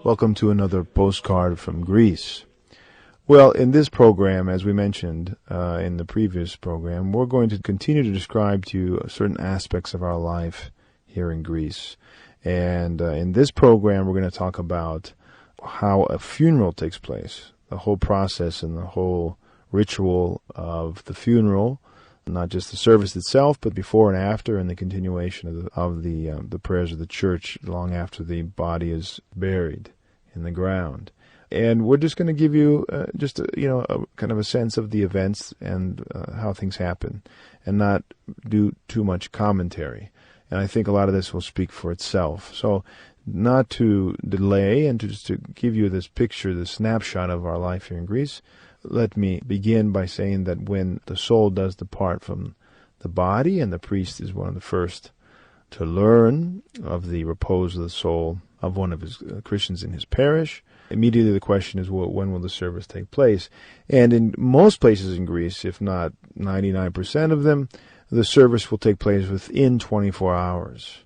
Welcome to another postcard from Greece. Well, in this program, as we mentioned in the previous program, we're going to continue to describe to you certain aspects of our life here in Greece. And in this program, we're going to talk about how a funeral takes place, the whole process and the whole ritual of the funeral, not just the service itself, but before and after, and the continuation of the prayers of the church long after the body is buried in the ground. And we're just going to give you a kind of a sense of the events and how things happen, and not do too much commentary. And I think a lot of this will speak for itself. So, not to delay and just to give you this picture, this snapshot of our life here in Greece, let me begin by saying that when the soul does depart from the body, and the priest is one of the first to learn of the repose of the soul of one of his Christians in his parish, immediately the question is, well, when will the service take place? And in most places in Greece, if not 99% of them, the service will take place within 24 hours.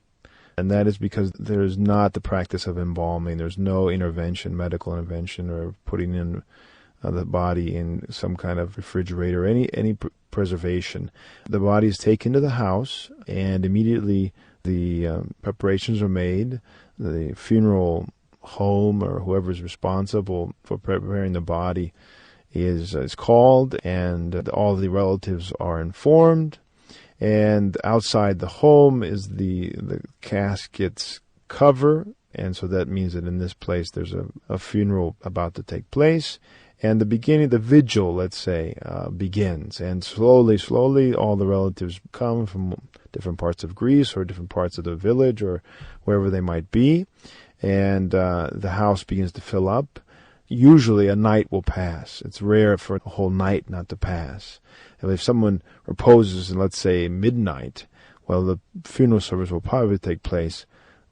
And that is because there is not the practice of embalming. There's no intervention, medical intervention, or putting in the body in some kind of refrigerator, any preservation. The body is taken to the house, and immediately the preparations are made. The funeral home, or whoever is responsible for preparing the body, is called, and all the relatives are informed. And outside the home is the casket's cover, and so that means that in this place there's a funeral about to take place. And the vigil, let's say, begins. And slowly, all the relatives come from different parts of Greece or different parts of the village or wherever they might be. And the house begins to fill up. Usually a night will pass. It's rare for a whole night not to pass. And if someone reposes in, let's say, midnight, well, the funeral service will probably take place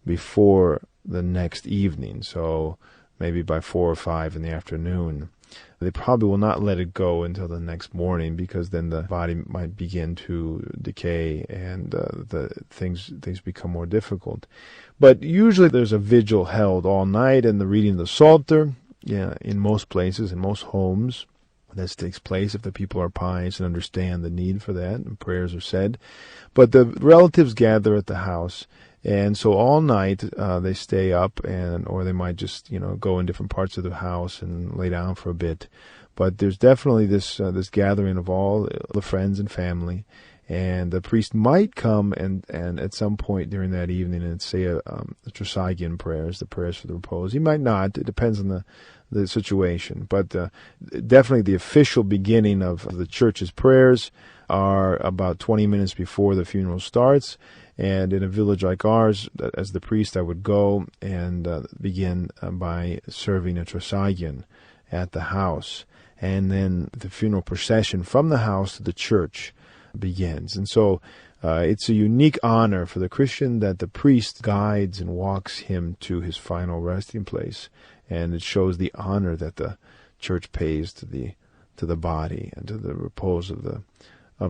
before the next evening. So maybe by 4 or 5 in the afternoon. They probably will not let it go until the next morning, because then the body might begin to decay and the things become more difficult. But usually there's a vigil held all night, and the reading of the Psalter, in most places, in most homes, this takes place if the people are pious and understand the need for that, and prayers are said. But the relatives gather at the house, and so all night they stay up, or they might just go in different parts of the house and lay down for a bit. But there's definitely this gathering of all the friends and family, and the priest might come and at some point during that evening and say the Trisagion prayers, the prayers for the repose. He might not. It depends on the situation. But definitely the official beginning of the church's prayers are about 20 minutes before the funeral starts. And in a village like ours, as the priest, I would go and begin by serving a Trisagion at the house. And then the funeral procession from the house to the church begins. And so it's a unique honor for the Christian that the priest guides and walks him to his final resting place. And it shows the honor that the church pays to the body and to the repose of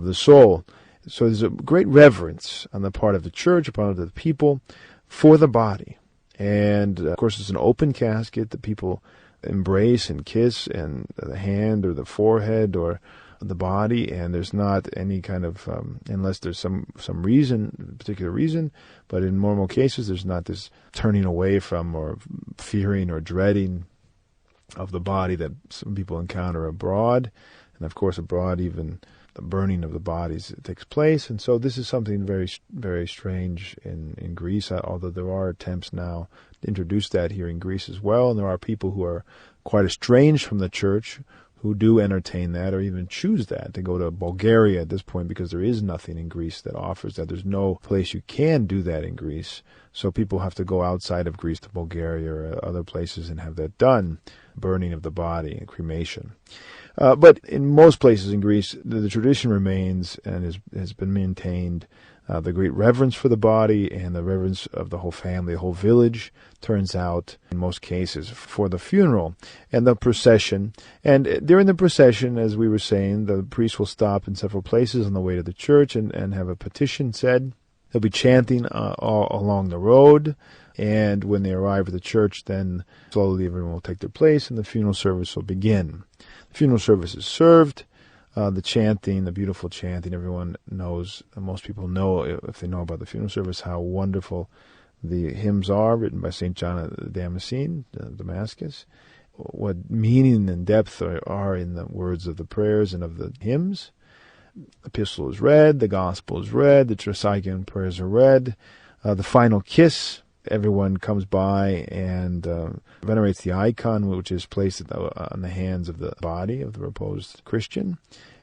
the soul. So there's a great reverence on the part of the church, upon the people, for the body. And, of course, it's an open casket that people embrace and kiss, and the hand or the forehead or the body, and there's not any kind of, unless there's some particular reason, but in normal cases there's not this turning away from or fearing or dreading of the body that some people encounter abroad. And, of course, abroad even the burning of the bodies takes place. And so this is something very, very strange in Greece, although there are attempts now to introduce that here in Greece as well. And there are people who are quite estranged from the church who do entertain that or even choose that, to go to Bulgaria at this point, because there is nothing in Greece that offers that. There's no place you can do that in Greece. So people have to go outside of Greece to Bulgaria or other places and have that done, burning of the body and cremation. But in most places in Greece, the tradition remains and has been maintained. The great reverence for the body and the reverence of the whole family, the whole village, turns out, in most cases, for the funeral and the procession. And during the procession, as we were saying, the priest will stop in several places on the way to the church and have a petition said. He'll be chanting all along the road. And when they arrive at the church, then slowly everyone will take their place and the funeral service will begin. The funeral service is served. The chanting, the beautiful chanting, everyone knows, most people know, if they know about the funeral service, how wonderful the hymns are written by St. John of Damascene, Damascus. What meaning and depth are in the words of the prayers and of the hymns. The epistle is read, the gospel is read, the Trisagion prayers are read. The final kiss, everyone comes by and venerates the icon, which is placed on the hands of the body of the reposed Christian.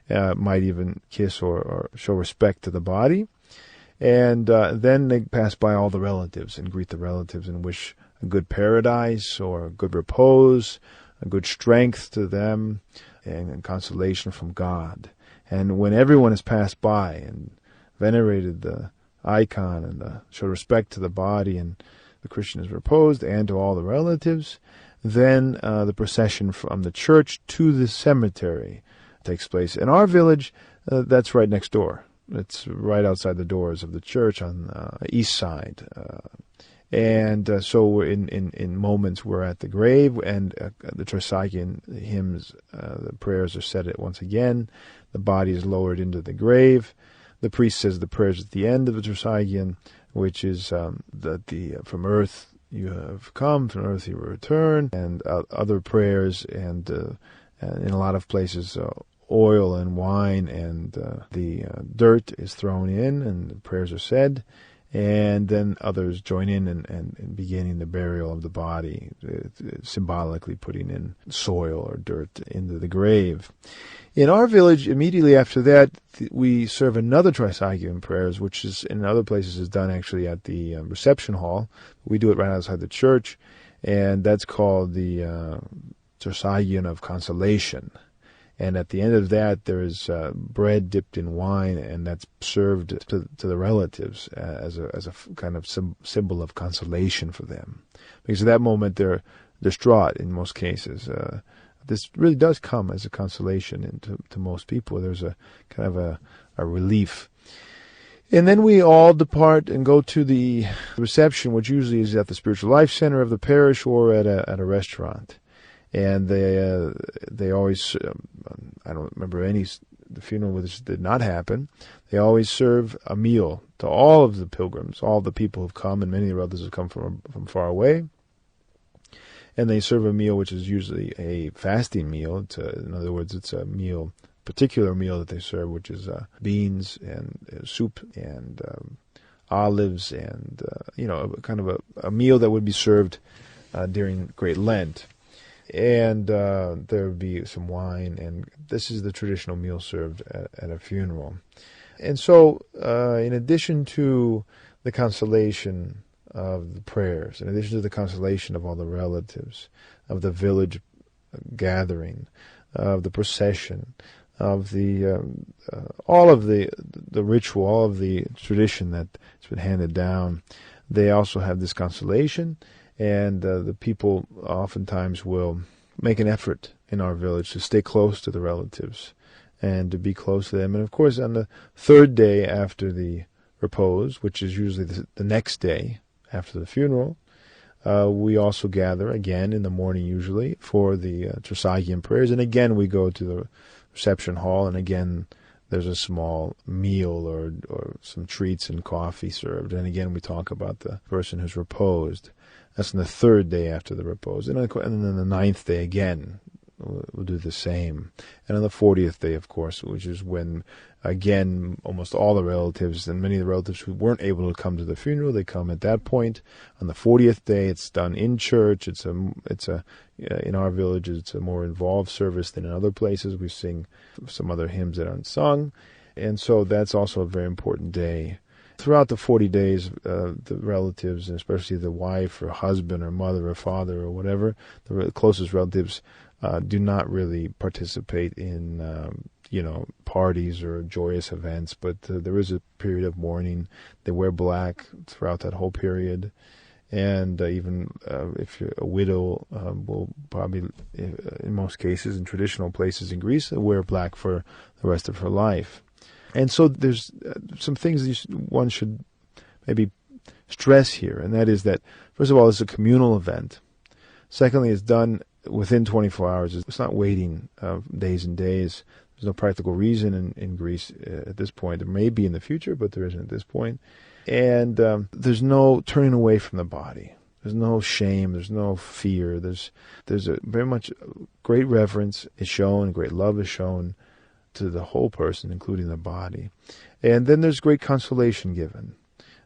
Might even kiss or show respect to the body. And then they pass by all the relatives and greet the relatives and wish a good paradise or a good repose, a good strength to them, and consolation from God. And when everyone has passed by and venerated the icon and showed respect to the body and the Christian is reposed and to all the relatives, then the procession from the church to the cemetery takes place. In our village, that's right next door. It's right outside the doors of the church on the east side. So in moments we're at the grave, and the Trisagion hymns, the prayers are said once again. The body is lowered into the grave. The priest says the prayers at the end of the Trisagion, which is that from earth you have come, from earth you will return, and other prayers, and in a lot of places oil and wine and the dirt is thrown in and the prayers are said, and then others join in and beginning the burial of the body, symbolically putting in soil or dirt into the grave. In our village, immediately after that, we serve another Trisagion prayers, which is in other places is done actually at the reception hall. We do it right outside the church, and that's called the Trisagion of Consolation. And at the end of that, there is bread dipped in wine, and that's served to the relatives as a kind of symbol of consolation for them. Because at that moment, they're distraught in most cases. This really does come as a consolation to most people. There's a kind of a relief. And then we all depart and go to the reception, which usually is at the Spiritual Life Center of the parish or at a restaurant. And they always, I don't remember the funeral where this did not happen. They always serve a meal to all of the pilgrims, all the people who've come, and many of the relatives have come from far away. And they serve a meal which is usually a fasting meal. In other words, it's a particular meal that they serve, which is beans and soup and olives and, kind of a meal that would be served during Great Lent. And there would be some wine, and this is the traditional meal served at a funeral. And so, in addition to the consolation of the prayers, in addition to the consolation of all the relatives, of the village gathering, of the procession, of the all of the ritual, all of the tradition that's been handed down, they also have this consolation. And the people oftentimes will make an effort in our village to stay close to the relatives and to be close to them. And of course, on the third day after the repose, which is usually the next day after the funeral, we also gather again in the morning usually for the Trisagion prayers. And again, we go to the reception hall, and again, there's a small meal or some treats and coffee served. And again, we talk about the person who's reposed. That's on the third day after the repose. And then the ninth day again, we'll do the same. And on the 40th day, of course, which is when, again, almost all the relatives and many of the relatives who weren't able to come to the funeral, they come at that point. On the 40th day, it's done in church. In our village, it's a more involved service than in other places. We sing some other hymns that aren't sung. And so that's also a very important day. Throughout the 40 days, the relatives, and especially the wife or husband or mother or father or whatever, the closest relatives, do not really participate in, parties or joyous events. But there is a period of mourning. They wear black throughout that whole period. And even if you're a widow, will probably, in most cases, in traditional places in Greece, wear black for the rest of her life. And so there's some things one should maybe stress here, and that is that, first of all, it's a communal event. Secondly, it's done within 24 hours. It's not waiting days and days. There's no practical reason in Greece at this point. There may be in the future, but there isn't at this point. And there's no turning away from the body. There's no shame. There's no fear. There's a very much great reverence is shown, great love is shown to the whole person, including the body. And then there's great consolation given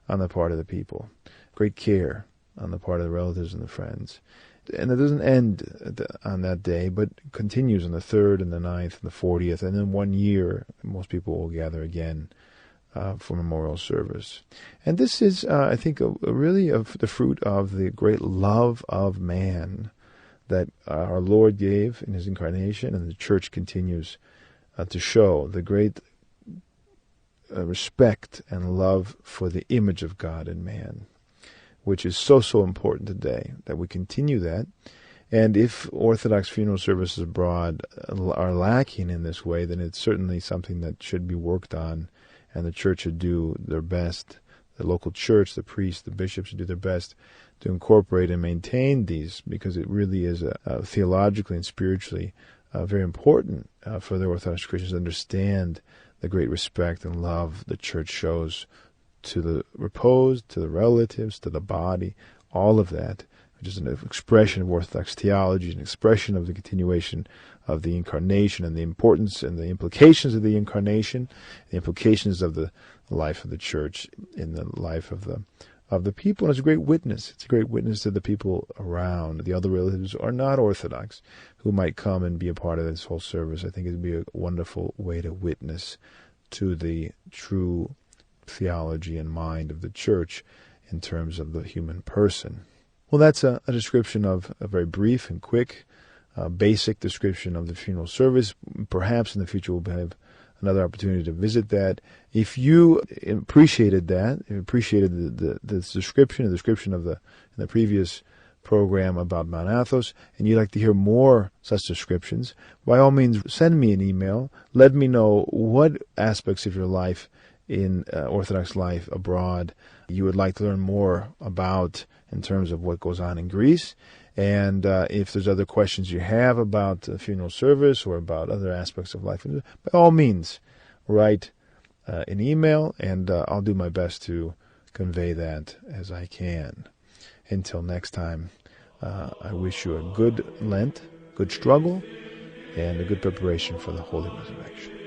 on the part of the people, great care on the part of the relatives and the friends. And it doesn't end on that day, but continues on the 3rd and the 9th and the 40th, and then 1 year, most people will gather again for memorial service. And this is, I think, really of the fruit of the great love of man that our Lord gave in his incarnation, and the Church continues to show the great respect and love for the image of God in man, which is so important today, that we continue that. And if Orthodox funeral services abroad are lacking in this way, then it's certainly something that should be worked on, and the Church should do their best. The local church, the priests, the bishops should do their best to incorporate and maintain these, because it really is theologically and spiritually very important for the Orthodox Christians to understand the great respect and love the Church shows to the reposed, to the relatives, to the body, all of that, which is an expression of Orthodox theology, an expression of the continuation of the Incarnation and the importance and the implications of the Incarnation, the implications of the life of the Church in the life of the people. And it's a great witness. It's a great witness to the people around, the other relatives who are not Orthodox, who might come and be a part of this whole service. I think it would be a wonderful way to witness to the true theology and mind of the Church in terms of the human person. Well, that's a description of a very brief and quick, basic description of the funeral service. Perhaps in the future we'll have another opportunity to visit that. If you appreciated that, if you appreciated the description of in the previous program about Mount Athos, and you'd like to hear more such descriptions, by all means send me an email. Let me know what aspects of your life in Orthodox life abroad you would like to learn more about in terms of what goes on in Greece. And if there's other questions you have about the funeral service or about other aspects of life, by all means, write an email, and I'll do my best to convey that as I can. Until next time, I wish you a good Lent, good struggle, and a good preparation for the Holy Resurrection.